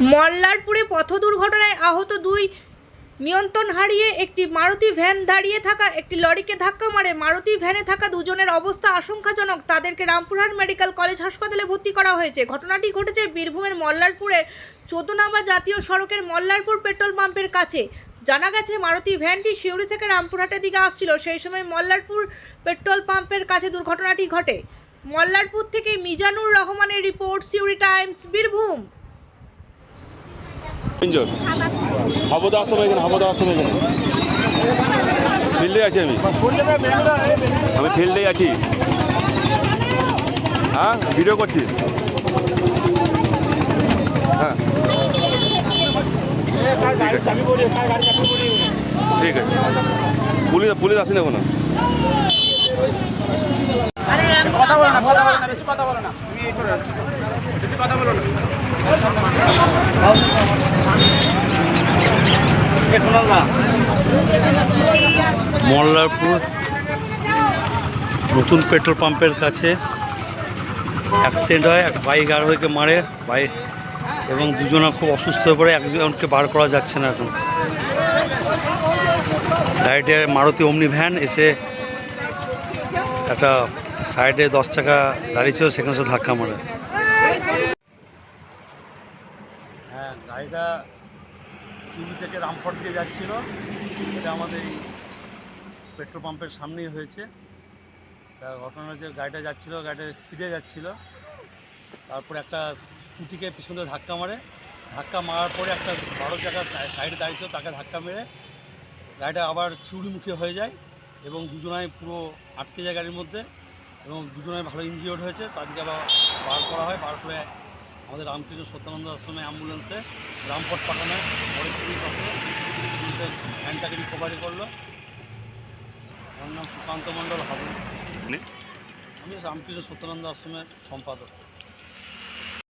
মল্লারপুরে পথ দুর্ঘটনায় আহত দুই। নিয়ন্ত্রণ হারিয়ে একটি মারুতি ভ্যান দাঁড়িয়ে থাকা একটি লরিকে ধাক্কা মারে। মারুতি ভ্যানে থাকা দুজনের অবস্থা আশঙ্কাজনক। তাদেরকে রামপুরহাট মেডিকেল কলেজ হাসপাতালে ভর্তি করা হয়েছে। ঘটনাটি ঘটেছে বীরভূমের মল্লারপুরের 14 নম্বর জাতীয় সড়কের মল্লারপুর পেট্রোল পাম্পের কাছে। জানা গেছে মারুতি ভ্যানটি সিউড়ি থেকে রামপুরহাটের দিকে আসছিল। সেই সময় মল্লারপুর পেট্রোল পাম্পের কাছে দুর্ঘটনাটি ঘটে। মল্লারপুর থেকে মিজানুর রহমানের রিপোর্ট, সিউড়ি টাইমস, বীরভূম। ফিল্ডে আছি আমি ফিল্ডে আছি। হ্যাঁ, ভিডিও করছি। হ্যাঁ, ঠিক আছে। পুলিশ আসেনি এখনো। মল্লারপুর নতুন পেট্রোল পাম্পের কাছে অ্যাক্সিডেন্ট হয়। এক বাইক আরোহীকে মারে বাইক, এবং দুজনা খুব অসুস্থ হয়ে পড়ে। একজনকে বার করা যাচ্ছে না এখন। সাইডে মারুতি ওমনি ভ্যান এসে একটা সাইডে 10 চাকা গাড়ি ছিল, সেখানে সে ধাক্কা মারে। হ্যাঁ, গাড়িটা সিউড়ি থেকে রামপুরহাট দিয়ে যাচ্ছিল। এটা আমাদের এই পেট্রোল পাম্পের সামনেই হয়েছে। তা ঘটনা হচ্ছে, গাড়িটা যাচ্ছিল, গাড়িটা স্পিডে যাচ্ছিল। তারপরে একটা স্কুটিকে পিছনে ধাক্কা মারে। ধাক্কা মারার পরে একটা 12 চাকা সাইডে দাঁড়িয়েছিল, তাকে ধাক্কা মেরে গাড়িটা আবার সিউড়িমুখী হয়ে যায়, এবং দুজনাই পুরো আটকে যায় গাড়ির মধ্যে, এবং দুজনাই ভালো ইনজিওর্ড হয়েছে। তাদেরকে আবার বার করা হয়। বার করে আমাদের রামকৃষ্ণ সত্যানন্দ আশ্রমে অ্যাম্বুলেন্সে রামপুরহাট পাঠানো হয়। পরে পুলিশ আসে, পুলিশের ভ্যানটাকে রিকভারি করলো। আমার নাম সুকান্ত মণ্ডল হাবু। আমি রামকৃষ্ণ সত্যানন্দ আশ্রমের সম্পাদক।